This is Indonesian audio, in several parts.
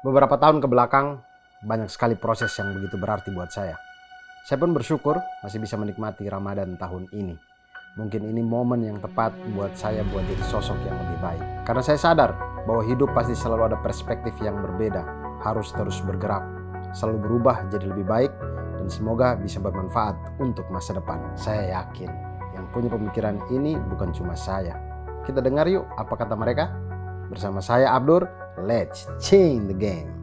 Beberapa tahun ke belakang, banyak sekali proses yang begitu berarti buat saya. Saya pun bersyukur masih bisa menikmati Ramadan tahun ini. Mungkin ini momen yang tepat buat saya buat jadi sosok yang lebih baik. Karena saya sadar bahwa hidup pasti selalu ada perspektif yang berbeda, harus terus bergerak, selalu berubah jadi lebih baik, dan semoga bisa bermanfaat untuk masa depan. Saya yakin yang punya pemikiran ini bukan cuma saya. Kita dengar yuk apa kata mereka. Bersama saya Abdur, let's change the game.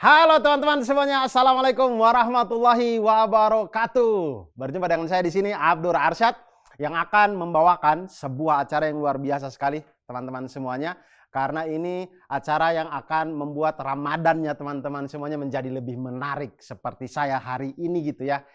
Halo teman-teman semuanya, assalamualaikum warahmatullahi wabarakatuh. Berjumpa dengan saya di sini Abdur Arsyad yang akan membawakan sebuah acara yang luar biasa sekali teman-teman semuanya. Karena ini acara yang akan membuat Ramadannya teman-teman semuanya menjadi lebih menarik seperti saya hari ini gitu ya.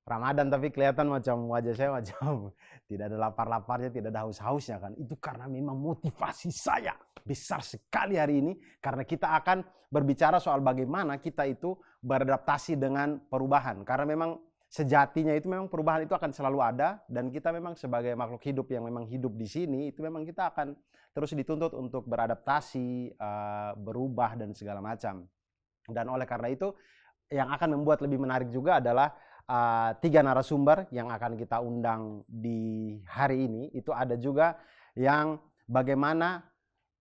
Ramadan tapi kelihatan macam wajah saya macam tidak ada lapar-laparnya, tidak ada haus-hausnya kan. Itu karena memang motivasi saya besar sekali hari ini karena kita akan berbicara soal bagaimana kita itu beradaptasi dengan perubahan. Karena memang sejatinya itu memang perubahan itu akan selalu ada dan kita memang sebagai makhluk hidup yang memang hidup di sini itu memang kita akan terus dituntut untuk beradaptasi, berubah dan segala macam. Dan oleh karena itu yang akan membuat lebih menarik juga adalah 3 narasumber yang akan kita undang di hari ini. Itu ada juga yang bagaimana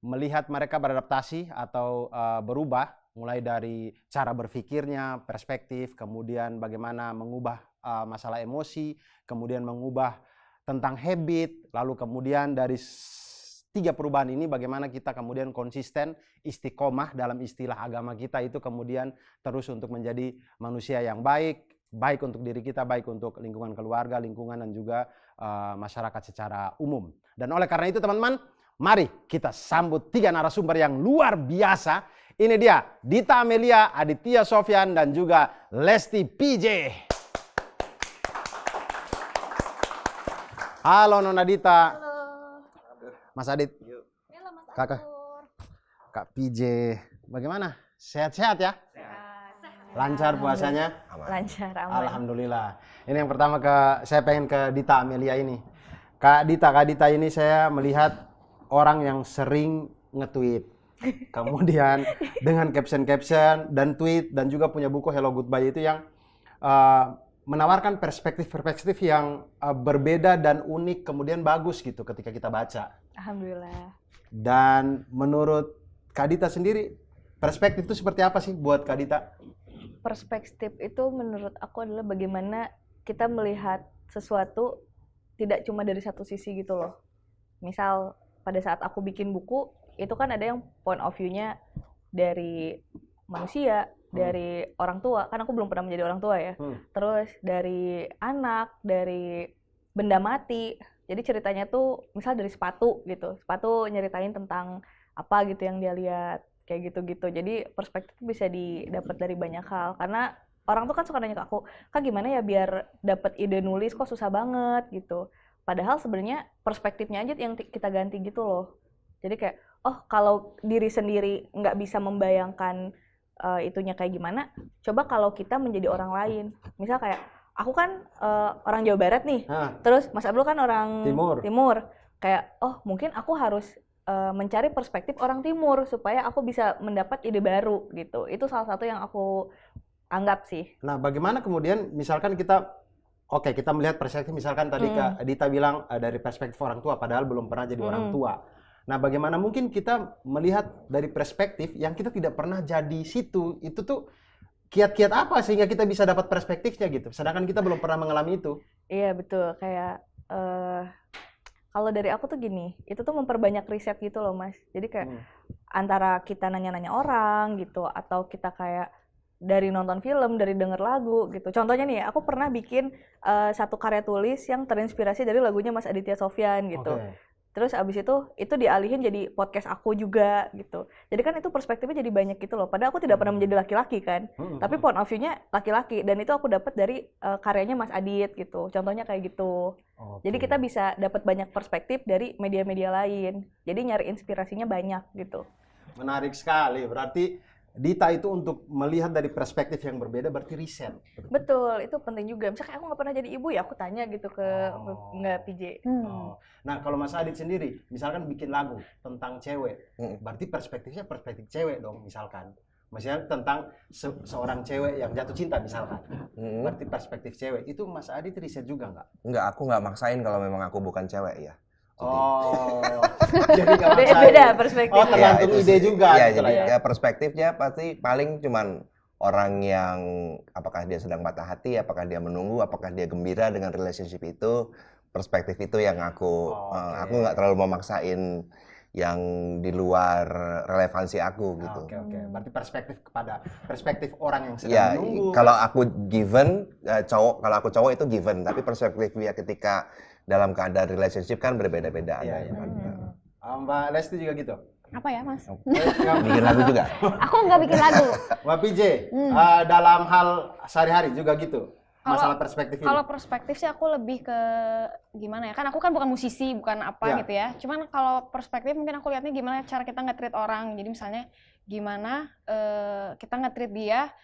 melihat mereka beradaptasi atau berubah mulai dari cara berpikirnya, perspektif, kemudian bagaimana mengubah masalah emosi, kemudian mengubah tentang habit, lalu kemudian dari 3 perubahan ini bagaimana kita kemudian konsisten istiqomah dalam istilah agama kita itu kemudian terus untuk menjadi manusia yang baik untuk diri kita, baik untuk lingkungan keluarga, lingkungan dan juga masyarakat secara umum. Dan oleh karena itu teman-teman, mari kita sambut 3 narasumber yang luar biasa. Ini dia, Dita Amelia, Aditya Sofyan, dan juga Lesti PJ. Halo Nona Dita. Halo. Mas Adit. Halo Mas Kakak. Abdur. Kak PJ. Bagaimana? Sehat-sehat ya? Sehat. Lancar puasanya? Lancar, aman. Alhamdulillah. Ini yang pertama saya pengen ke Dita Amelia ini. Kak Dita ini saya melihat orang yang sering nge-tweet. Kemudian dengan caption-caption dan tweet dan juga punya buku Hello Goodbye itu yang menawarkan perspektif yang berbeda dan unik kemudian bagus gitu ketika kita baca. Alhamdulillah. Dan menurut Kak Dita sendiri, perspektif itu seperti apa sih buat Kak Dita? Perspektif itu menurut aku adalah bagaimana kita melihat sesuatu tidak cuma dari satu sisi gitu loh. Misal pada saat aku bikin buku, itu kan ada yang point of view-nya dari manusia, dari orang tua, kan aku belum pernah menjadi orang tua ya. Terus dari anak, dari benda mati. Jadi ceritanya tuh misal dari sepatu gitu. Sepatu nyeritain tentang apa gitu yang dia lihat, kayak gitu-gitu. Jadi perspektif bisa didapat dari banyak hal. Karena orang tuh kan suka nanya ke aku, "Kak gimana ya biar dapat ide nulis kok susah banget?" gitu. Padahal sebenarnya perspektifnya aja yang kita ganti gitu loh. Jadi kayak, oh kalau diri sendiri nggak bisa membayangkan itunya kayak gimana, coba kalau kita menjadi orang lain. Misal kayak, aku kan orang Jawa Barat nih, terus Mas Abdul kan orang Timur. Kayak, oh mungkin aku harus mencari perspektif orang Timur supaya aku bisa mendapat ide baru gitu. Itu salah satu yang aku anggap sih. Nah, bagaimana kemudian misalkan kita melihat perspektif misalkan tadi Kak Dita bilang dari perspektif orang tua padahal belum pernah jadi orang tua. Nah, bagaimana mungkin kita melihat dari perspektif yang kita tidak pernah jadi situ, itu tuh kiat-kiat apa sehingga kita bisa dapat perspektifnya gitu. Sedangkan kita belum pernah mengalami itu. Iya, betul. Kayak kalau dari aku tuh gini, itu tuh memperbanyak riset gitu loh Mas. Jadi kayak antara kita nanya-nanya orang gitu, atau kita kayak dari nonton film, dari denger lagu gitu. Contohnya nih, aku pernah bikin satu karya tulis yang terinspirasi dari lagunya Mas Aditya Sofyan gitu. Terus abis itu dialihin jadi podcast aku juga gitu. Jadi kan itu perspektifnya jadi banyak gitu loh. Padahal aku tidak pernah menjadi laki-laki kan. Tapi point of view-nya laki-laki. Dan itu aku dapat dari karyanya Mas Adit gitu. Contohnya kayak gitu. Jadi kita bisa dapat banyak perspektif dari media-media lain. Jadi nyari inspirasinya banyak gitu. Menarik sekali. Berarti Dita itu untuk melihat dari perspektif yang berbeda berarti riset. Betul, itu penting juga. Misalnya kayak aku nggak pernah jadi ibu ya, aku tanya gitu ke nggak PJ. Nah kalau Mas Adit sendiri, misalkan bikin lagu tentang cewek, berarti perspektifnya perspektif cewek dong misalkan. Maksudnya tentang seorang cewek yang jatuh cinta misalkan. Berarti perspektif cewek. Itu Mas Adit riset juga nggak? Enggak, aku nggak maksain kalau memang aku bukan cewek ya. Jadi nggak maksain. Beda perspektif. Oh, tergantung ide juga. Iya, gitu jadi lah ya. ya perspektifnya pasti paling cuman orang yang apakah dia sedang patah hati, apakah dia menunggu, apakah dia gembira dengan relationship itu. Perspektif itu yang aku nggak terlalu memaksain yang di luar relevansi aku gitu. Oke. Berarti perspektif orang yang sedang Ya, menunggu. kalau aku given kalau aku cowok itu given, tapi perspektif dia ketika dalam keadaan relationship kan berbeda-beda. Iya. Mbak Lesti juga gitu? Apa ya, Mas? Bikin lagu juga? Aku nggak bikin lagu. Mbak PJ, dalam hal sehari-hari juga gitu? Masalah perspektif ini? Kalau perspektif sih aku lebih ke gimana ya, kan aku kan bukan musisi, bukan apa gitu ya. Cuman kalau perspektif mungkin aku lihatnya gimana cara kita nge-treat orang. Jadi misalnya gimana kita nge-treat dia,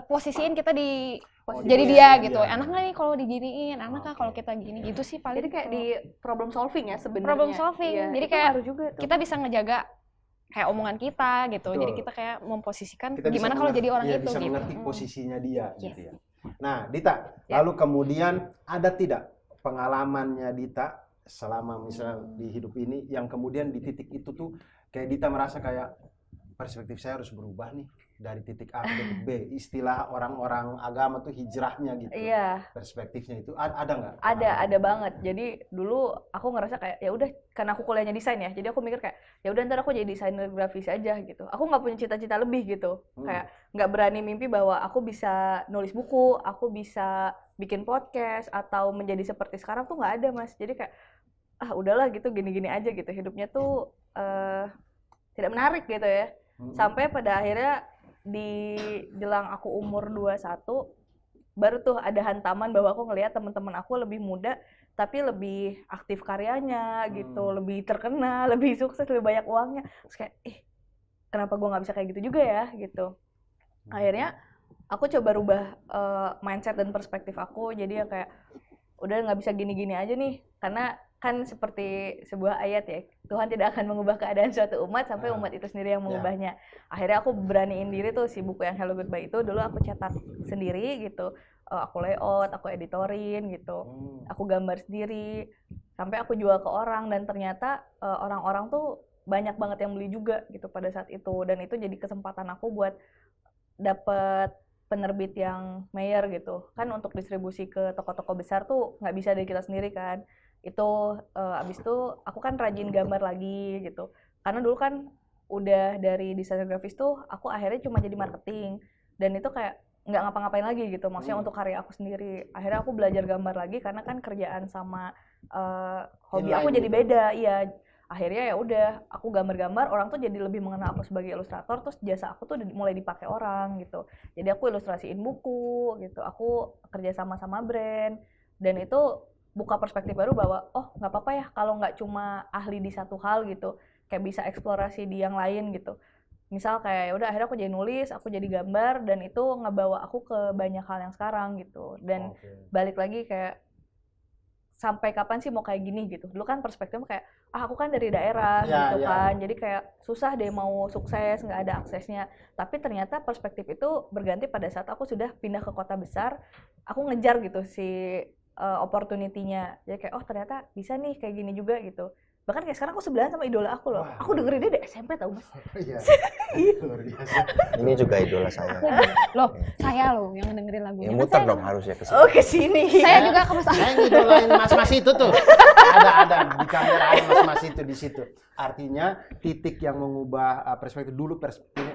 posisiin kita di jadi dia gitu. Enak nggak nih kalau diginiin, enak nggak kalau kita gini, gitu sih paling. Jadi kayak di problem solving ya sebenarnya. Problem solving. Iya, jadi itu kayak harus juga tuh. kita bisa ngejaga kayak omongan kita gitu. Betul. Jadi kita kayak memposisikan Kita bisa gimana kalau jadi orang itu bisa gitu. mengerti posisinya dia Yes. gitu ya. Nah, Dita, lalu kemudian ada tidak pengalamannya Dita selama misalnya di hidup ini yang kemudian di titik itu tuh kayak Dita merasa kayak perspektif saya harus berubah nih dari titik A ke titik B. Istilah orang-orang agama tuh hijrahnya gitu. Iya. Perspektifnya itu ada nggak? Ada banget. Jadi dulu aku ngerasa kayak ya udah, karena aku kuliahnya desain ya. Jadi aku mikir kayak ya udah ntar aku jadi desainer grafis aja gitu. Aku nggak punya cita-cita lebih gitu. Kayak nggak berani mimpi bahwa aku bisa nulis buku, aku bisa bikin podcast atau menjadi seperti sekarang tuh nggak ada, Mas. Jadi kayak udahlah gitu, gini-gini aja gitu. Hidupnya tuh tidak menarik gitu ya. Sampai pada akhirnya di jelang aku umur 21 baru tuh ada hantaman bahwa aku ngelihat teman-teman aku lebih muda tapi lebih aktif karyanya gitu, lebih terkenal, lebih sukses, lebih banyak uangnya. Terus kayak kenapa gue nggak bisa kayak gitu juga ya gitu. Akhirnya aku coba rubah mindset dan perspektif aku, jadi ya kayak udah nggak bisa gini-gini aja nih, karena kan seperti sebuah ayat ya, Tuhan tidak akan mengubah keadaan suatu umat sampai umat itu sendiri yang mengubahnya. Akhirnya aku beraniin diri tuh, si buku yang Hello Goodbye itu dulu aku cetak sendiri gitu, aku layout, aku editorin gitu, aku gambar sendiri, sampai aku jual ke orang, dan ternyata orang-orang tuh banyak banget yang beli juga gitu pada saat itu, dan itu jadi kesempatan aku buat dapet penerbit yang mayor gitu kan. Untuk distribusi ke toko-toko besar tuh nggak bisa dari kita sendiri kan. Itu abis itu aku kan rajin gambar lagi gitu, karena dulu kan udah dari desainer grafis tuh aku akhirnya cuma jadi marketing, dan itu kayak nggak ngapa-ngapain lagi gitu, maksudnya untuk karya aku sendiri. Akhirnya aku belajar gambar lagi karena kan kerjaan sama hobi aku jadi beda. Iya, akhirnya ya udah aku gambar-gambar, orang tuh jadi lebih mengenal aku sebagai ilustrator, terus jasa aku tuh mulai dipakai orang gitu. Jadi aku ilustrasiin buku gitu, aku kerja sama brand, dan itu buka perspektif baru bahwa nggak apa-apa ya kalau nggak cuma ahli di satu hal gitu, kayak bisa eksplorasi di yang lain gitu. Misal kayak udah akhirnya aku jadi nulis, aku jadi gambar, dan itu ngebawa aku ke banyak hal yang sekarang gitu. Dan balik lagi kayak sampai kapan sih mau kayak gini gitu. Dulu kan perspektifnya kayak aku kan dari daerah gitu kan, jadi kayak susah deh mau sukses, nggak ada aksesnya. Tapi ternyata perspektif itu berganti pada saat aku sudah pindah ke kota besar, aku ngejar gitu si opportunity-nya. Jadi kayak ternyata bisa nih kayak gini juga gitu. Bahkan kayak sekarang aku sebelahan sama idola aku loh. Aku dengerin dia dari SMP tau, Mas. Iya. Luar biasa. Ini juga idola saya. Loh, saya loh yang dengerin lagunya. Ya muter dong harusnya ke sini. Oh, kesini. Saya juga ke Mas. Saya ngidolain mas-mas itu tuh. Ada di kamera ada mas-mas itu di situ. Artinya titik yang mengubah perspektif dulu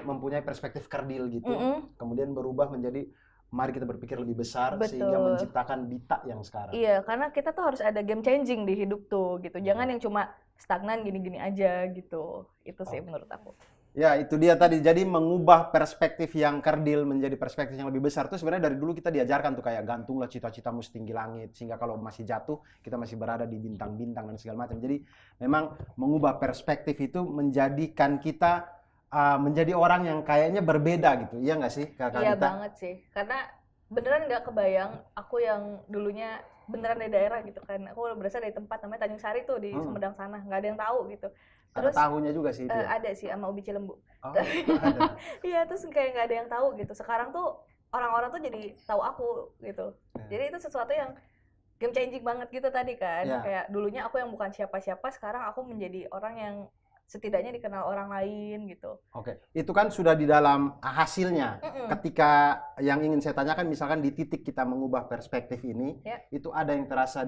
mempunyai perspektif kerdil gitu. Kemudian berubah menjadi mari kita berpikir lebih besar. Betul. Sehingga menciptakan Dita yang sekarang. Iya, karena kita tuh harus ada game changing di hidup tuh gitu. Jangan yang cuma stagnan gini-gini aja gitu. Itu sih menurut aku. Ya, itu dia tadi. Jadi mengubah perspektif yang kerdil menjadi perspektif yang lebih besar. Itu sebenarnya dari dulu kita diajarkan tuh kayak gantunglah cita-citamu setinggi langit. Sehingga kalau masih jatuh, kita masih berada di bintang-bintang dan segala macam. Jadi memang mengubah perspektif itu menjadikan kita menjadi orang yang kayaknya berbeda gitu. Iya nggak sih, Kak Iya Anita? banget sih. Karena beneran nggak kebayang aku yang dulunya beneran dari daerah gitu kan. Aku berasal dari tempat namanya Tanjung Sari tuh di Sumedang sana. Nggak ada yang tahu gitu. Ada Terus tahunya juga sih itu ya? ada sih sama ubi Cilembu. Oh, ada. Iya, terus kayak nggak ada yang tahu gitu. Sekarang tuh orang-orang tuh jadi tahu aku gitu. Jadi itu sesuatu yang game changing banget gitu tadi kan. Ya. Kayak dulunya aku yang bukan siapa-siapa, sekarang aku menjadi orang yang setidaknya dikenal orang lain gitu. Oke, itu kan sudah di dalam hasilnya. Ketika yang ingin saya tanyakan, misalkan di titik kita mengubah perspektif ini, Ya. itu ada yang terasa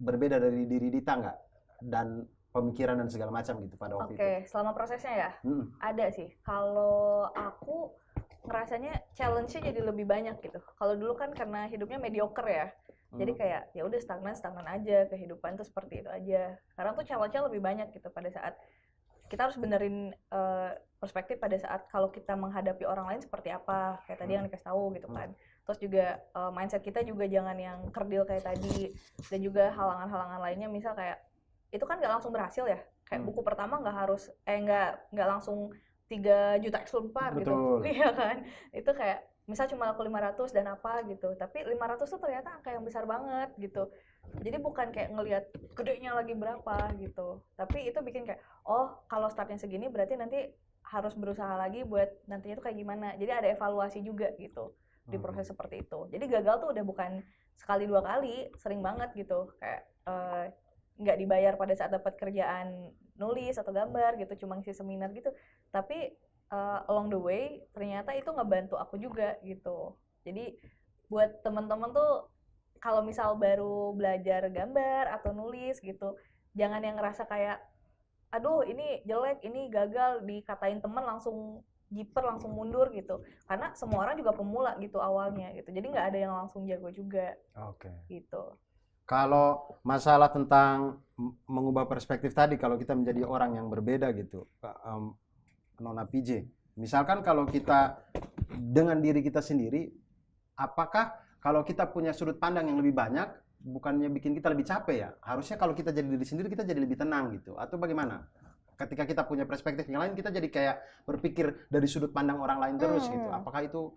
berbeda dari diri Dita nggak? Dan pemikiran dan segala macam gitu pada waktu itu. Oke, selama prosesnya ya Mm-mm. ada sih. Kalau aku ngerasanya challenge-nya jadi lebih banyak gitu. Kalau dulu kan karena hidupnya mediocre ya. Jadi kayak ya udah stagnan aja, kehidupan tuh seperti itu aja. Sekarang tuh challenge-nya lebih banyak gitu pada saat kita harus benerin perspektif pada saat kalau kita menghadapi orang lain seperti apa, kayak tadi yang dikasih tahu gitu kan. Terus juga mindset kita juga jangan yang kerdil kayak tadi, dan juga halangan-halangan lainnya, misal kayak itu kan nggak langsung berhasil ya, kayak buku pertama nggak harus nggak langsung 3 juta eksemplar gitu. Betul. Iya kan, itu kayak misal cuma laku 500 dan apa gitu, tapi 500 tuh ternyata angka yang besar banget gitu. Jadi bukan kayak ngelihat gedenya lagi berapa gitu, tapi itu bikin kayak oh kalau startnya segini berarti nanti harus berusaha lagi buat nantinya tuh kayak gimana. Jadi ada evaluasi juga gitu di proses seperti itu. Jadi gagal tuh udah bukan sekali 2 kali, sering banget gitu, kayak nggak dibayar pada saat dapat kerjaan nulis atau gambar gitu, cuma ngisi seminar gitu, tapi along the way ternyata itu ngebantu aku juga gitu. Jadi buat teman-teman tuh kalau misal baru belajar gambar atau nulis gitu, jangan yang ngerasa kayak aduh ini jelek, ini gagal, dikatain teman langsung jiper, langsung mundur gitu, karena semua orang juga pemula gitu awalnya gitu, jadi nggak ada yang langsung jago juga. Oke. Gitu. Kalau masalah tentang mengubah perspektif tadi, kalau kita menjadi orang yang berbeda gitu, Nona PJ, misalkan kalau kita dengan diri kita sendiri, apakah kalau kita punya sudut pandang yang lebih banyak, bukannya bikin kita lebih capek ya? Harusnya kalau kita jadi diri sendiri, kita jadi lebih tenang gitu, atau bagaimana? Ketika kita punya perspektif yang lain, kita jadi kayak berpikir dari sudut pandang orang lain terus gitu. Apakah itu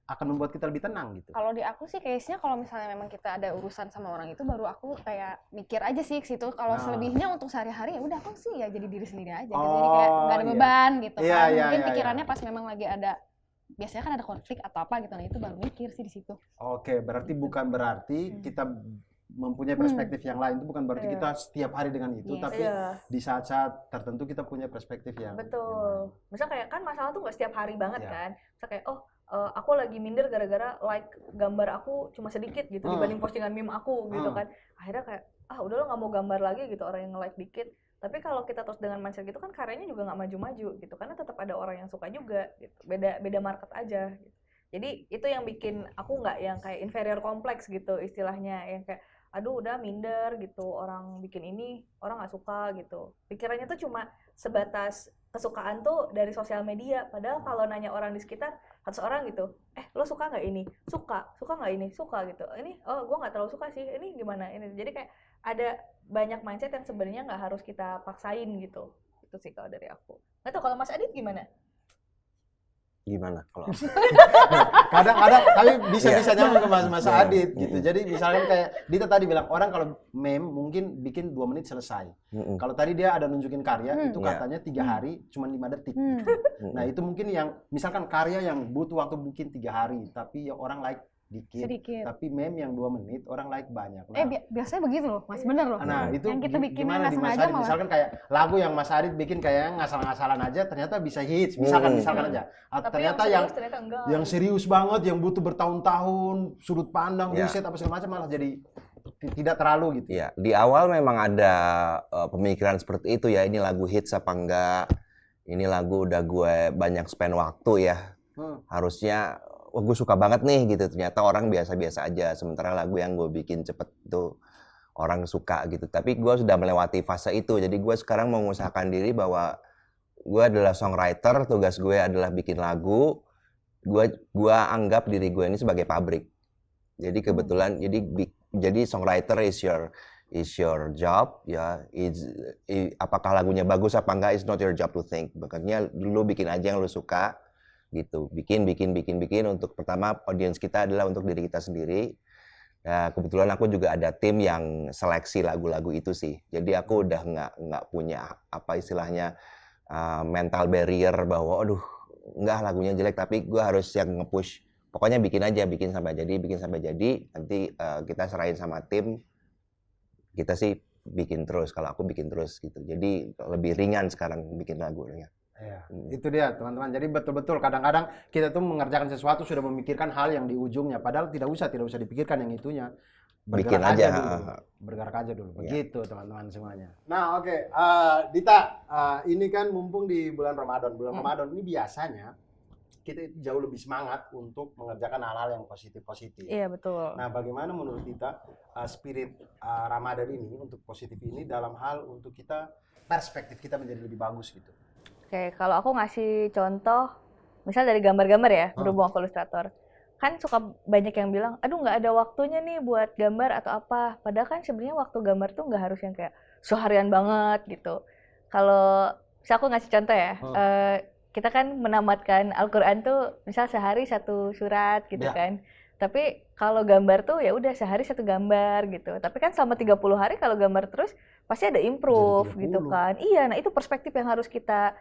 akan membuat kita lebih tenang gitu? Kalau di aku sih case-nya kalau misalnya memang kita ada urusan sama orang itu, baru aku kayak mikir aja sih ke situ. Kalau selebihnya untuk sehari-hari ya udah aku sih ya jadi diri sendiri aja gitu. Jadi kayak nggak ada beban gitu kan. Mungkin pikirannya pas memang lagi ada, biasanya kan ada konflik atau apa gitu, nah itu baru mikir sih di situ. Oke, berarti bukan berarti kita mempunyai perspektif yang lain, itu bukan berarti kita setiap hari dengan itu, tapi di saat-saat tertentu kita punya perspektif yang betul. Misal kayak kan masalah tuh nggak setiap hari banget kan. Misal kayak aku lagi minder gara-gara like gambar aku cuma sedikit gitu dibanding postingan meme aku gitu kan. Akhirnya kayak udah lo nggak mau gambar lagi gitu, orang yang like dikit. Tapi kalau kita terus dengan mindset gitu kan karyanya juga nggak maju-maju gitu, karena tetap ada orang yang suka juga gitu. Beda market aja gitu. Jadi itu yang bikin aku nggak yang kayak inferior kompleks gitu istilahnya, yang kayak aduh udah minder gitu, orang bikin ini orang nggak suka gitu. Pikirannya tuh cuma sebatas kesukaan tuh dari sosial media, padahal kalau nanya orang di sekitar 100 orang gitu, lo suka nggak ini? Suka nggak ini? Suka gitu. Ini gue nggak terlalu suka sih, ini gimana ini. Jadi kayak ada banyak mindset yang sebenarnya nggak harus kita paksain gitu. Itu sih kalau dari aku. Nggak tahu kalau Mas Adit gimana? Gimana kalau kadang-kadang tapi bisa nyambung ke Mas Adit gitu. Jadi misalnya kayak Dita tadi bilang, orang kalau meme mungkin bikin 2 menit selesai. Kalau tadi dia ada nunjukin karya, itu katanya 3 hari cuma 5 detik. Nah itu mungkin yang misalkan karya yang butuh waktu mungkin 3 hari, tapi yang orang like sedikit. Tapi meme yang 2 menit orang like banyak. Nah, Biasanya begitu loh, Mas, bener loh. Nah itu yang kita bikin gimana di Mas sengaja Adit? malah. Misalkan kayak lagu yang Mas Adit bikin kayak ngasal-ngasalan aja, ternyata bisa hits. Misalkan aja. Tapi Ternyata yang serius banget, yang butuh bertahun-tahun, sudut pandang, riset apa segala macam, malah jadi tidak terlalu gitu. Ya, di awal memang ada pemikiran seperti itu ya, ini lagu hits apa enggak, ini lagu udah gue banyak spend waktu ya, harusnya gue suka banget nih gitu. Ternyata orang biasa-biasa aja, sementara lagu yang gue bikin cepet itu orang suka gitu. Tapi gue sudah melewati fase itu. Jadi gue sekarang mengusahakan diri bahwa gue adalah songwriter, tugas gue adalah bikin lagu. Gue anggap diri gue ini sebagai pabrik. Jadi kebetulan jadi songwriter is your job ya. Apakah lagunya bagus apa enggak is not your job to think. Makanya lu bikin aja yang lu suka gitu. Bikin untuk pertama audiens kita adalah untuk diri kita sendiri. Ya, kebetulan aku juga ada tim yang seleksi lagu-lagu itu sih. Jadi aku udah nggak punya apa istilahnya mental barrier bahwa aduh nggak lagunya jelek tapi gue harus yang nge-push. Pokoknya bikin sampai jadi. Nanti kita serahin sama tim. Kita sih bikin terus, kalau aku bikin terus gitu. Jadi lebih ringan sekarang bikin lagunya. Ya, itu dia teman-teman. Jadi betul-betul kadang-kadang kita tuh mengerjakan sesuatu sudah memikirkan hal yang di ujungnya. Padahal tidak usah dipikirkan yang itunya. Bikin aja. Bergerak aja dulu. Ya. Begitu teman-teman semuanya. Nah oke, Dita, ini kan mumpung di bulan Ramadan. Bulan Ramadan ini biasanya kita jauh lebih semangat untuk mengerjakan hal-hal yang positif-positif. Iya, betul. Nah, bagaimana menurut Dita spirit Ramadan ini untuk positif ini dalam hal untuk kita perspektif kita menjadi lebih bagus gitu. Oke, kalau aku ngasih contoh, misal dari gambar-gambar ya, berhubung aku ilustrator. Kan suka banyak yang bilang, aduh nggak ada waktunya nih buat gambar atau apa. Padahal kan sebenarnya waktu gambar tuh nggak harus yang kayak seharian banget gitu. Kalau misal aku ngasih contoh ya, kita kan menamatkan Al-Quran tuh misal sehari 1 surat gitu kan. Tapi kalau gambar tuh ya udah sehari 1 gambar gitu. Tapi kan selama 30 hari kalau gambar terus pasti ada improve gitu kan. Iya, nah itu perspektif yang harus kita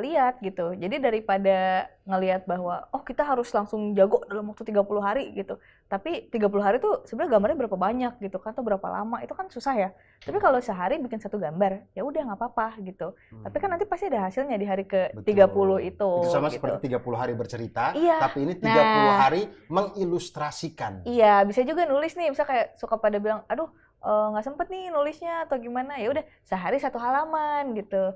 lihat gitu. Jadi daripada ngelihat bahwa oh kita harus langsung jago dalam waktu 30 hari gitu. Tapi 30 hari tuh sebenarnya gambarnya berapa banyak gitu kan, atau berapa lama, itu kan susah ya. Tapi kalau sehari bikin 1 gambar, ya udah nggak apa-apa gitu. Tapi kan nanti pasti ada hasilnya di hari ke 30 itu. Itu sama gitu. seperti 30 hari bercerita, iya. tapi ini 30 hari mengilustrasikan. Iya, bisa juga nulis nih, misal kayak suka pada bilang, aduh nggak sempet nih nulisnya atau gimana, ya udah sehari 1 halaman gitu.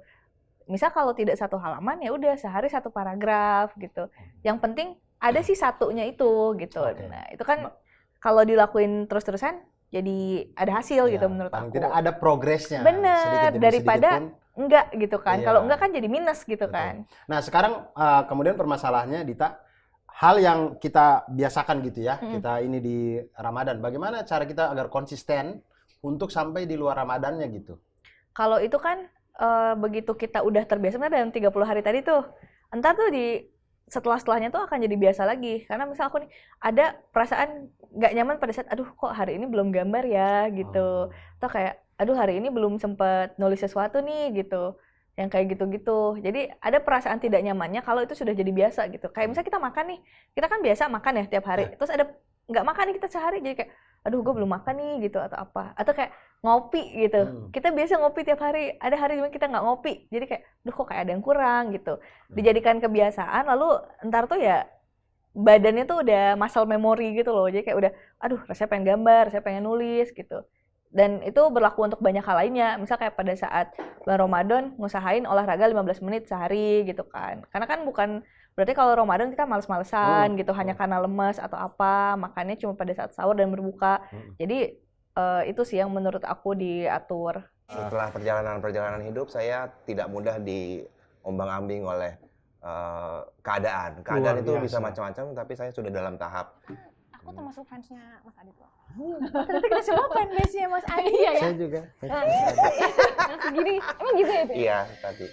Misal kalau tidak 1 halaman ya udah sehari 1 paragraf gitu. Yang penting ada sih satunya itu gitu. Okay. Nah itu kan kalau dilakuin terus-terusan jadi ada hasil gitu menurut aku. Tidak ada progresnya. Bener, daripada enggak gitu kan. Iya. Kalau enggak kan jadi minus gitu. Betul. Kan. Nah sekarang kemudian permasalahannya Dita, hal yang kita biasakan gitu ya, kita ini di Ramadan. Bagaimana cara kita agar konsisten untuk sampai di luar Ramadannya gitu? Kalau itu kan begitu kita udah terbiasa dalam 30 hari tadi tuh, entar tuh di setelahnya tuh akan jadi biasa lagi. Karena misal aku nih ada perasaan nggak nyaman pada saat aduh kok hari ini belum gambar ya gitu. Atau kayak aduh hari ini belum sempet nulis sesuatu nih gitu. Yang kayak gitu-gitu. Jadi ada perasaan tidak nyamannya kalau itu sudah jadi biasa gitu. Kayak misal kita makan nih, kita kan biasa makan ya tiap hari. Terus ada nggak makan nih kita sehari, jadi kayak aduh gue belum makan nih gitu atau apa. Atau kayak ngopi gitu. Kita biasa ngopi tiap hari, ada hari dimana kita nggak ngopi. Jadi kayak duh kok kayak ada yang kurang gitu. Dijadikan kebiasaan, lalu ntar tuh ya badannya tuh udah muscle memory gitu loh. Jadi kayak udah aduh saya pengen gambar, saya pengen nulis gitu. Dan itu berlaku untuk banyak hal lainnya. Misal kayak pada saat bulan Ramadan ngusahain olahraga 15 menit sehari gitu kan. Karena kan bukan berarti kalau Ramadan kita males-malesan gitu hanya karena lemas atau apa, makannya cuma pada saat sahur dan berbuka. Jadi itu sih yang menurut aku diatur. Setelah perjalanan hidup saya tidak mudah diombang-ambing oleh keadaan. Keadaan itu bisa macam-macam, tapi saya sudah dalam tahap. Aku termasuk fansnya Mas Adit loh. Ternyata kita semua fanbase-nya Mas Adit. Iya ya. Saya juga. Segini, emang gitu ya? Iya, tadi.